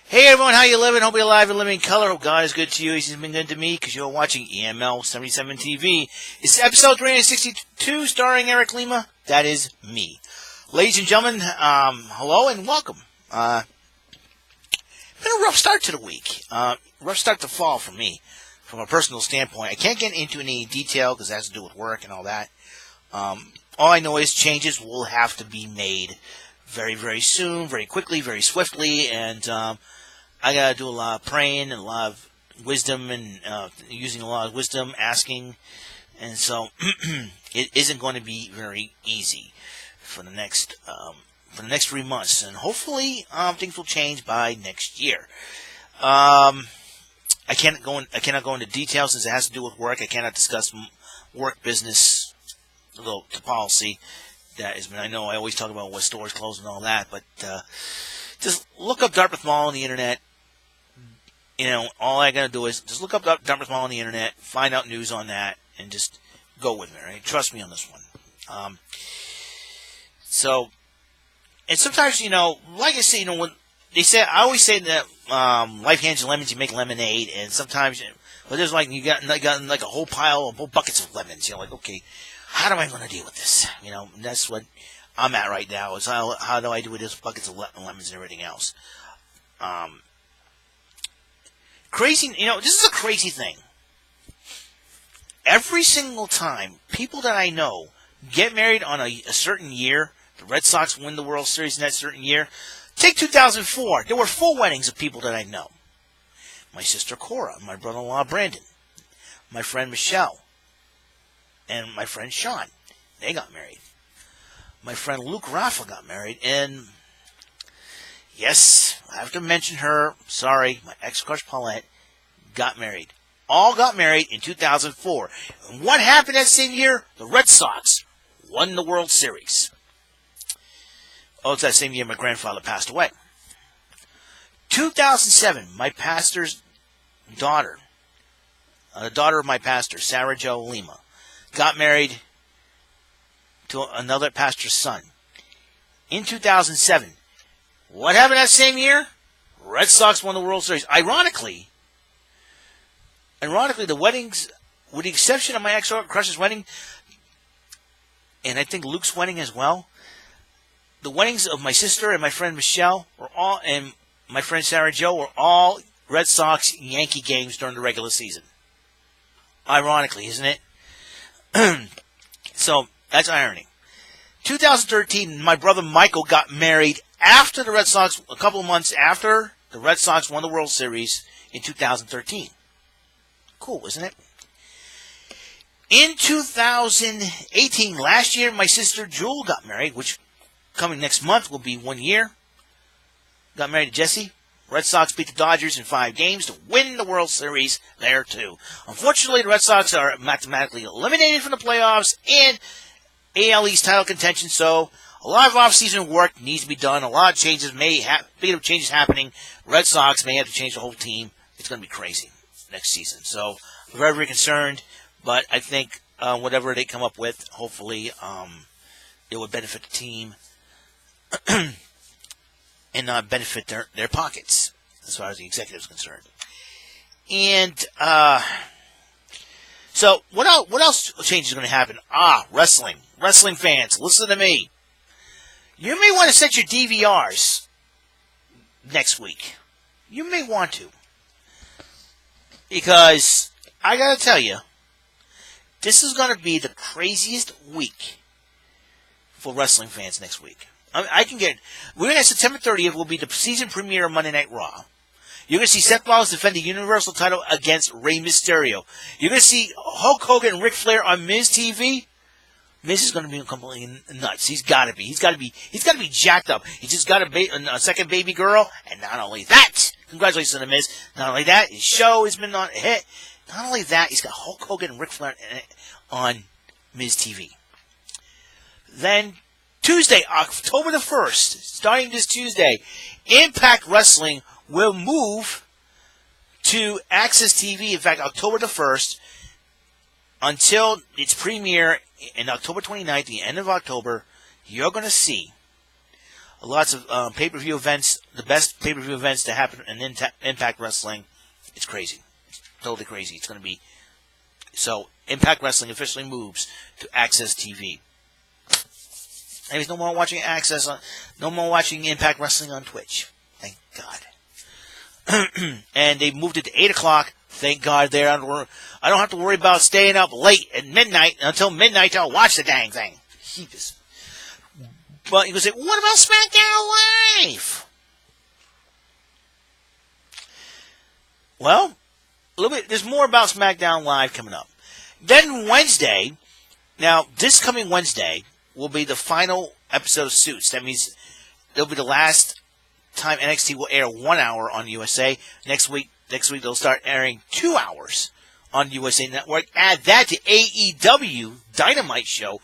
Hey everyone, how you living? Hope you're alive and living in color. Hope God is good to you. He's been good to me because you're watching EML77 TV. It's episode 362 starring Eric Lima. That is me. Ladies and gentlemen, hello and welcome. Been a rough start to the week. Rough start to fall for me from a personal standpoint. I can't get into any detail because it has to do with work and all that. All I know is changes will have to be made very, very soon, very quickly, very swiftly, and I got to do a lot of praying and a lot of wisdom and using a lot of wisdom, asking. And so it isn't going to be very easy for the next 3 months. And hopefully things will change by next year. I cannot go into details since it has to do with work. I cannot discuss work business, the policy. That is, I know I always talk about what stores close and all that, but just look up Dartmouth Mall on the internet. You know, all I gotta do is just look up Dartmouth Mall on the internet, find out news on that, and just go with me. Right? Trust me on this one. So, and sometimes, you know, like I say, you know, when they say, I always say that life hands you lemons, you make lemonade, and sometimes, but there's like you got like a whole pile, whole buckets of lemons. You're like, okay, how am I going to deal with this? You know, and that's what I'm at right now. Is how do I do with this buckets of lemons and everything else? Crazy, you know, this is a crazy thing. Every single time people that I know get married on a certain year, the Red Sox win the World Series in that certain year. Take 2004. There were 4 weddings of people that I know. My sister Cora, my brother-in-law Brandon, my friend Michelle, and my friend Sean. They got married. My friend Luke Rafa got married, and yes, I have to mention her. Sorry, my ex-crush Paulette got married. All got married in 2004. And what happened that same year? The Red Sox won the World Series. Oh, it's that same year my grandfather passed away. 2007, my pastor's daughter, the daughter of my pastor, Sarah Jo Lima, got married to another pastor's son. In 2007, what happened that same year? Red Sox won the World Series. Ironically, the weddings, with the exception of my ex-crush's wedding, and I think Luke's wedding as well, the weddings of my sister and my friend Michelle and my friend Sarah Jo were all Red Sox Yankee games during the regular season. Ironically, isn't it? So, that's irony. 2013, my brother Michael got married after the Red Sox, a couple of months after the Red Sox won the World Series in 2013. Cool, isn't it? In 2018, last year, my sister Jewel got married, which coming next month will be 1 year. Got married to Jesse. Red Sox beat the Dodgers in 5 games to win the World Series there, too. Unfortunately, the Red Sox are mathematically eliminated from the playoffs and AL East title contention, so a lot of off-season work needs to be done. A lot of changes changes happening. Red Sox may have to change the whole team. It's going to be crazy next season. So, I'm very, very concerned, but I think whatever they come up with, hopefully it will benefit the team and not benefit their pockets, as far as the executive is concerned. And so, what else change is going to happen? Wrestling. Wrestling fans, listen to me. You may want to set your DVRs next week. You may want to. Because, I got to tell you, this is going to be the craziest week for wrestling fans next week. We're going to have September 30th will be the season premiere of Monday Night Raw. You're going to see Seth Rollins defend the Universal title against Rey Mysterio. You're going to see Hulk Hogan and Ric Flair on Miz TV. Miz is going to be completely nuts. He's got to be jacked up. He just got a second baby girl, and not only that, congratulations to the Miz. Not only that, his show has been on a hit. Not only that, he's got Hulk Hogan and Ric Flair on Miz TV. Then Tuesday, October the 1st, starting this Tuesday, Impact Wrestling will move to Access TV. In fact, October the 1st, until its premiere in October 29th, the end of October, you're going to see lots of pay-per-view events the best pay-per-view events to happen in Impact Wrestling. It's crazy. It's totally crazy. It's going to be... So, Impact Wrestling officially moves to Access TV. Anyways, no more watching no more watching Impact Wrestling on Twitch. Thank God. And they moved it to 8 o'clock. Thank God there. I don't have to worry about staying up late at midnight until midnight to watch the dang thing. Jeepers. But you can say, what about SmackDown Live? Well, a little bit. There's more about SmackDown Live coming up. Then Wednesday. Now, this coming Wednesday will be the final episode of Suits. That means it'll be the last time NXT will air 1 hour on USA. Next week they'll start airing 2 hours on USA Network. Add that to AEW Dynamite show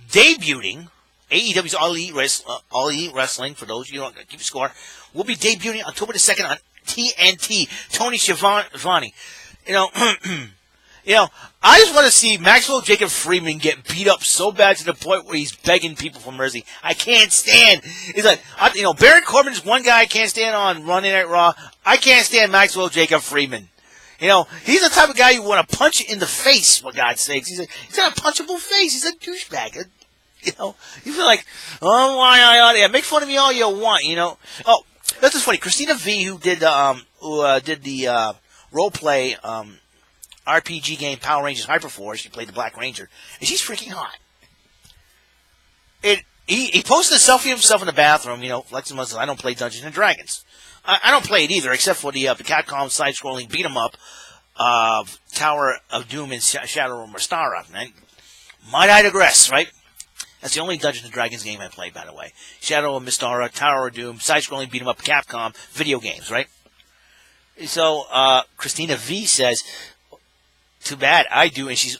debuting. AEW's All Elite Wrestling, for those of you who don't keep score, will be debuting October the 2nd on TNT. Tony Schiavone. I just want to see Maxwell Jacob Freeman get beat up so bad to the point where he's begging people for mercy. I can't stand. He's like, Baron Corbin is one guy I can't stand on Monday Night Raw. I can't stand Maxwell Jacob Freeman. He's the type of guy you want to punch in the face, for God's sakes. He's got a punchable face. He's a douchebag. You feel like, oh, why, make fun of me all you want, Oh, that's just funny. Christina V, who did the role play RPG game Power Rangers Hyperforce, she played the Black Ranger, and she's freaking hot. He posted a selfie of himself in the bathroom, like some I don't play Dungeons and Dragons. I don't play it either, except for the Capcom side-scrolling beat-em-up of Tower of Doom and Shadow of Mystara. Might I digress, right? That's the only Dungeons & Dragons game I play, by the way. Shadow of Mystara, Tower of Doom, side-scrolling beat-em-up, Capcom, video games, right? So, Christina V says, too bad, I do, and she's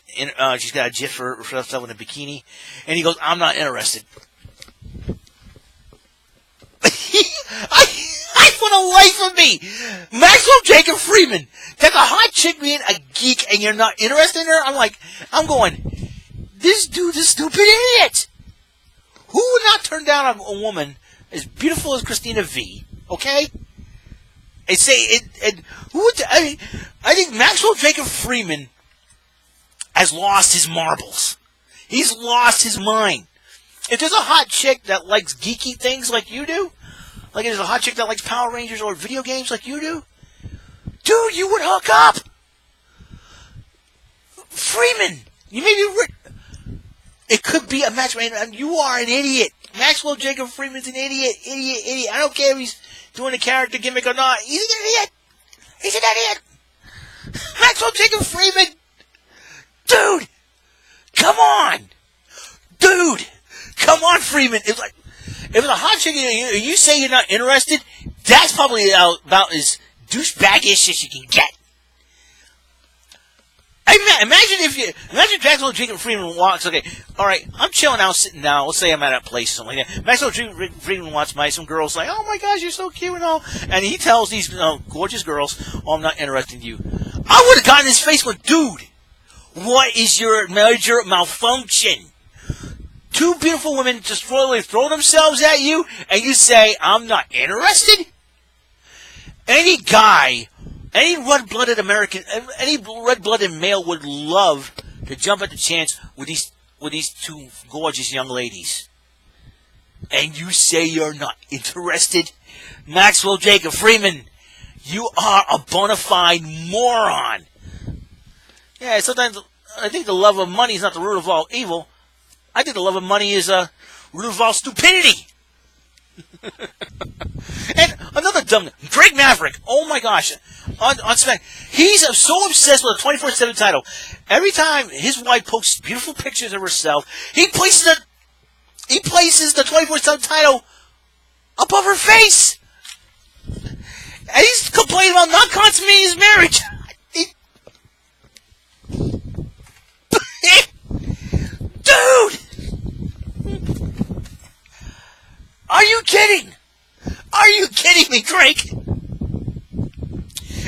got a gif for herself in a bikini, and he goes, I'm not interested. I for the life of me, Maxwell Jacob Freeman, take a hot chick being a geek, and you're not interested in her? I'm going, this dude is a stupid idiot. Who would not turn down a woman as beautiful as Christina V? Okay, and say it. I think Maxwell Jacob Freeman has lost his marbles. He's lost his mind. If there's a hot chick that likes geeky things like you do, like if there's a hot chick that likes Power Rangers or video games like you do, dude, you would hook up. Freeman, you may be. It could be a match, man. You are an idiot. Maxwell Jacob Freeman's an idiot. I don't care if he's doing a character gimmick or not. He's an idiot. He's an idiot. Maxwell Jacob Freeman. Dude, come on. Dude, come on, Freeman. If it's a hot chick and you say you're not interested, that's probably about as douchebaggish as you can get. Imagine Maxwell Jacob Freeman walks. Okay, all right, I'm chilling out, sitting down. Let's say I'm at a place, something like that. Maxwell Jacob Freeman wants some girls like, oh my gosh, you're so cute and all, and he tells these gorgeous girls, oh, I'm not interested in you. I would have gotten in his face with, dude, what is your major malfunction? Two beautiful women just throw themselves at you, and you say, I'm not interested? Any guy, any red-blooded American, any red-blooded male would love to jump at the chance with these two gorgeous young ladies. And you say you're not interested? Maxwell Jacob Freeman, you are a bona fide moron. Yeah, sometimes I think the love of money is not the root of all evil. I think the love of money is a root of all stupidity. And another dumb Drake Maverick. Oh my gosh, on Smack, he's so obsessed with a 24/7 title. Every time his wife posts beautiful pictures of herself, he places the 24/7 title above her face, and he's complaining about not consummating his marriage. Dude, are you kidding? Are you kidding me, Drake?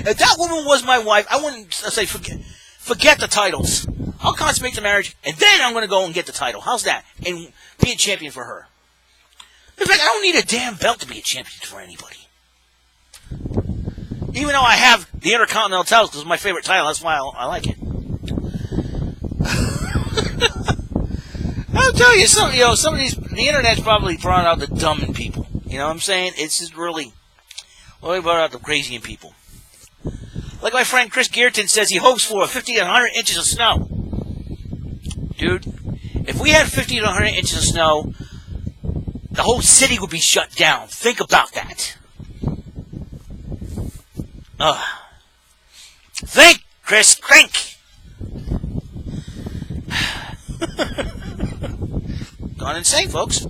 If that woman was my wife, I wouldn't say forget the titles. I'll consummate the marriage, and then I'm going to go and get the title. How's that? And be a champion for her. In fact, I don't need a damn belt to be a champion for anybody. Even though I have the Intercontinental title, because it's my favorite title, that's why I like it. I'll tell you, some of these, the internet's probably brought out the dumb in people. You know what I'm saying? It's just really brought out the crazy in people. Like my friend Chris Geerton says he hopes for 50 to 100 inches of snow. Dude, if we had 50 to 100 inches of snow, the whole city would be shut down. Think about that. Think, Chris, crank. Gone insane, folks.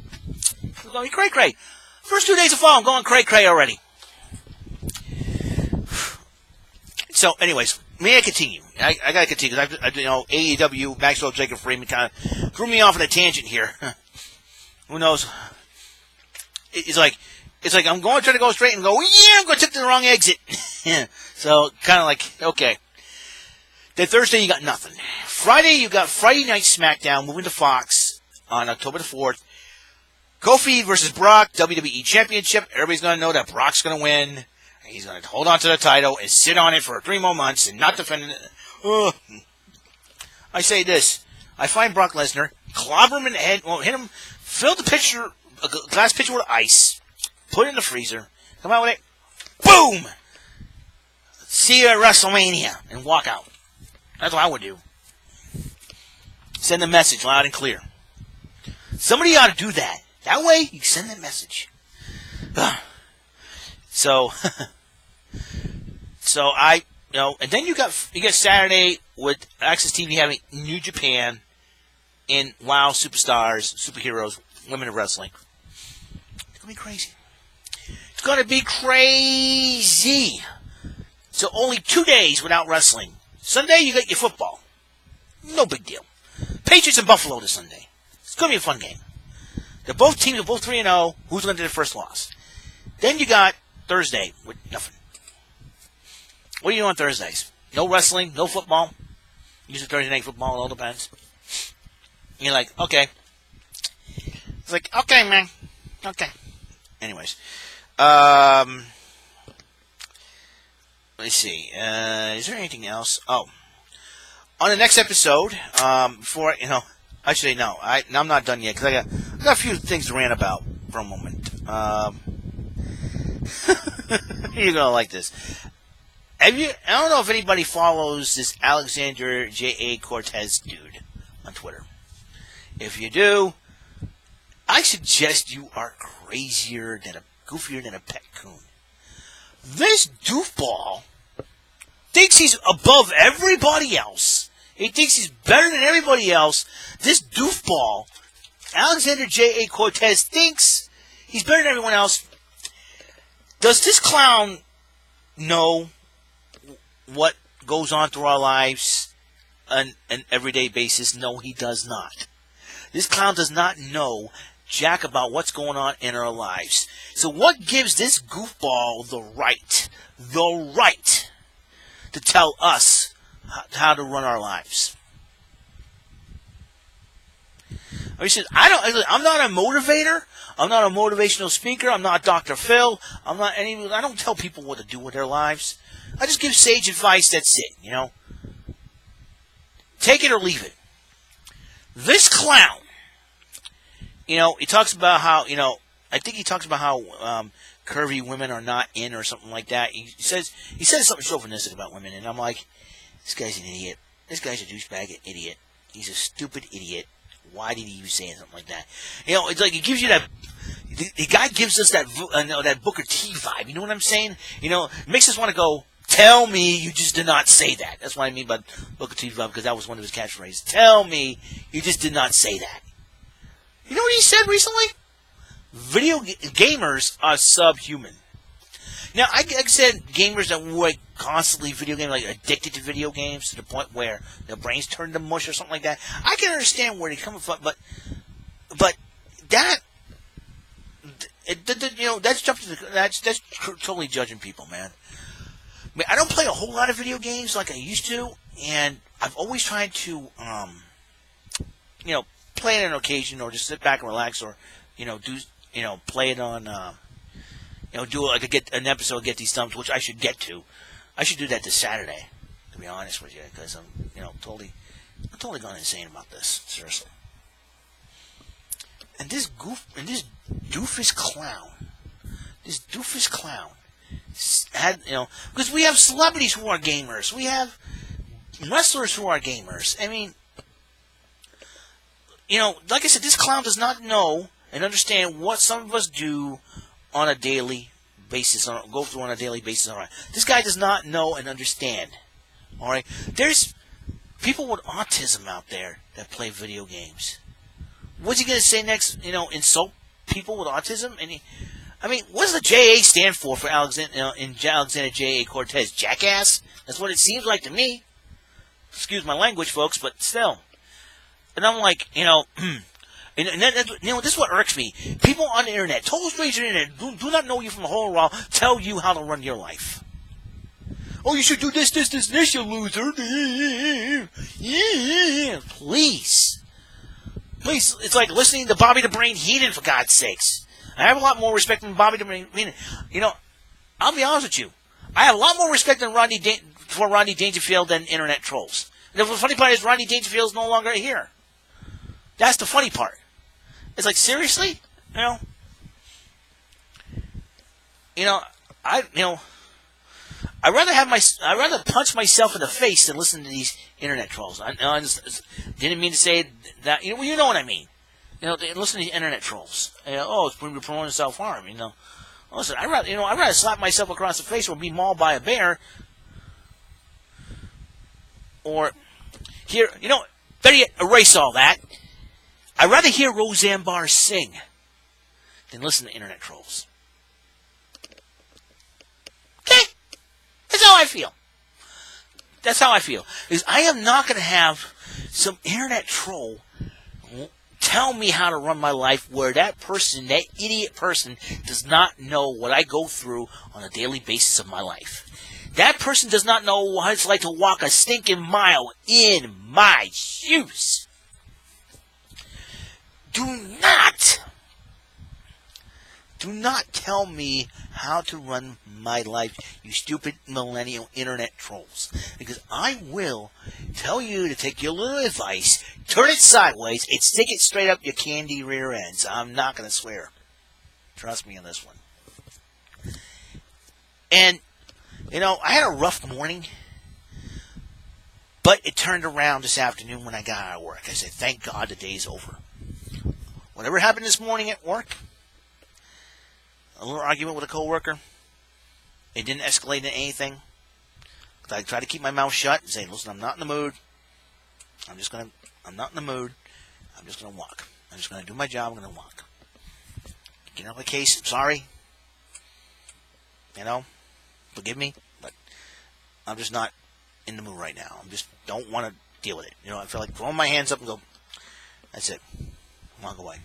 It's going to be cray-cray. First 2 days of fall, I'm going cray-cray already. So, anyways, may I continue? I got to continue because AEW, Maxwell Jacob Freeman kind of threw me off on a tangent here. Who knows? It's like I'm going to try to go straight and go, yeah, I'm going to take the wrong exit. So, kind of like, okay. Then Thursday, you got nothing. Friday, you got Friday Night SmackDown moving to Fox on October the 4th. Kofi versus Brock, WWE Championship. Everybody's going to know that Brock's going to win. He's going to hold on to the title and sit on it for 3 more months and not defend it. I say this. I find Brock Lesnar, clobber him in the head, hit him, fill the pitcher, a glass pitcher with ice, put it in the freezer, come out with it, boom! See you at WrestleMania, and walk out. That's what I would do. Send the message loud and clear. Somebody ought to do that. That way, you send that message. So and then you got Saturday with Access TV having New Japan and WoW Superstars, Superheroes, Women of Wrestling. It's going to be crazy. It's going to be crazy. So only 2 days without wrestling. Sunday, you got your football. No big deal. Patriots and Buffalo this Sunday. It's going to be a fun game. Both teams are both 3-0. Who's going to do the first loss? Then you got Thursday with nothing. What do you do on Thursdays? No wrestling, no football. Usually Thursday night football, it all depends. You're like, okay. It's like, okay, man. Okay. Anyways. Let's see. Is there anything else? Oh. On the next episode, before, actually, no. I'm not done yet, because I got a few things to rant about for a moment. You're going to like this. I don't know if anybody follows this Alexander J.A. Cortez dude on Twitter. If you do, I suggest you are goofier than a pet coon. This doofball thinks he's above everybody else. He thinks he's better than everybody else. This doofball, Alexander J.A. Cortez, thinks he's better than everyone else. Does this clown know what goes on through our lives on an everyday basis? No, he does not. This clown does not know jack about what's going on in our lives. So what gives this goofball the right to tell us how to run our lives? He says, I'm not a motivator. I'm not a motivational speaker. I'm not Dr. Phil. I don't tell people what to do with their lives. I just give sage advice. That's it, Take it or leave it. This clown, he talks about how, I think he talks about how curvy women are not in or something like that. He says something chauvinistic about women, and I'm like, this guy's an idiot. This guy's a douchebag, an idiot. He's a stupid idiot. Why did he be saying something like that? It's like it gives you that. The guy gives us that Booker T vibe. You know what I'm saying? It makes us want to go, tell me you just did not say that. That's what I mean by Booker T vibe, because that was one of his catchphrases. Tell me you just did not say that. You know what he said recently? Video gamers are subhuman. Now, I said gamers that were constantly video games, like addicted to video games to the point where their brains turn to mush or something like that. I can understand where they're coming from, but that, that's totally judging people, man. I mean, I don't play a whole lot of video games like I used to, and I've always tried to, play it on occasion, or just sit back and relax, or, play it on, do like get an episode, get these thumbs, which I should get to. I should do that this Saturday, to be honest with you, because I'm totally gone insane about this, seriously. And this doofus clown had, because we have celebrities who are gamers, we have wrestlers who are gamers. I mean, like I said, this clown does not know and understand what some of us do on a daily basis, go through on a daily basis. All right, this guy does not know and understand. All right, there's people with autism out there that play video games. What's he gonna say next? Insult people with autism? And what does the JA stand for Alexander J.A. Cortez? Jackass? That's what it seems like to me. Excuse my language, folks, but still. And I'm like, this is what irks me. People on the internet, total strangers on the internet, do not know you from a hole in the wall, tell you how to run your life. Oh, you should do this, you loser. Please. Please, it's like listening to Bobby the Brain Heenan, for God's sakes. I have a lot more respect than Bobby the Brain Heenan. I'll be honest with you. I have a lot more respect than Rodney Dangerfield than internet trolls. And the funny part is Rodney Dangerfield is no longer here. That's the funny part. It's like, seriously? I'd rather punch myself in the face than listen to these internet trolls. I just didn't mean to say that. You know what I mean. Listen to the internet trolls. It's promoting self-harm. Listen, I'd rather slap myself across the face or be mauled by a bear, or better yet, erase all that. I'd rather hear Roseanne Barr sing than listen to internet trolls. Okay? That's how I feel. Because I am not going to have some internet troll tell me how to run my life where that idiot person, does not know what I go through on a daily basis of my life. That person does not know what it's like to walk a stinking mile in my shoes. Do not tell me how to run my life, you stupid millennial internet trolls. Because I will tell you to take your little advice, turn it sideways, and stick it straight up your candy rear ends. I'm not going to swear. Trust me on this one. And, I had a rough morning, but it turned around this afternoon when I got out of work. I said, thank God the day's over. Whatever happened this morning at work, a little argument with a coworker, it didn't escalate into anything. I tried to keep my mouth shut and say, listen, I'm not in the mood. I'm not in the mood. I'm just going to walk. I'm just going to do my job. I'm going to walk. Get out of the case. I'm sorry. Forgive me, but I'm just not in the mood right now. I just don't want to deal with it. I feel like throwing my hands up and go, that's it. Walk away.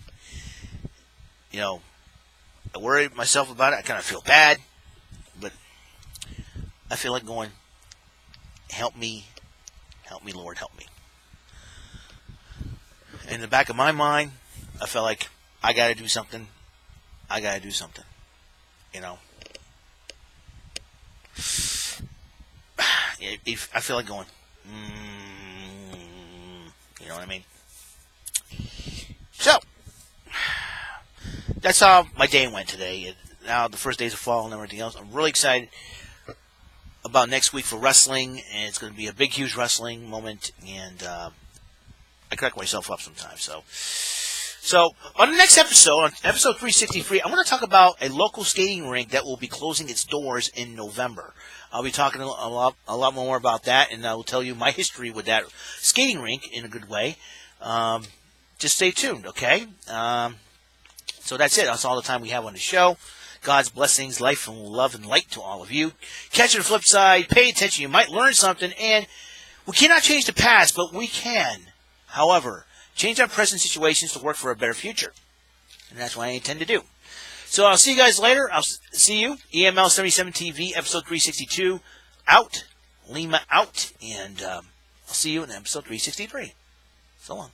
I worry myself about it. I kind of feel bad, but I feel like going, help me, Lord, help me. In the back of my mind, I felt like I got to do something. I feel like going, you know what I mean? So, that's how my day went today. Now the first days of fall and everything else. I'm really excited about next week for wrestling, and it's going to be a big, huge wrestling moment. And I crack myself up sometimes. So on the next episode, on episode 363, I'm going to talk about a local skating rink that will be closing its doors in November. I'll be talking a lot more about that, and I will tell you my history with that skating rink in a good way. Just stay tuned, okay? So that's it. That's all the time we have on the show. God's blessings, life, and love, and light to all of you. Catch you on the flip side. Pay attention. You might learn something. And we cannot change the past, but we can, however, change our present situations to work for a better future. And that's what I intend to do. So I'll see you guys later. I'll see you. EML77 TV, episode 362. Out. Lima out. And I'll see you in episode 363. So long.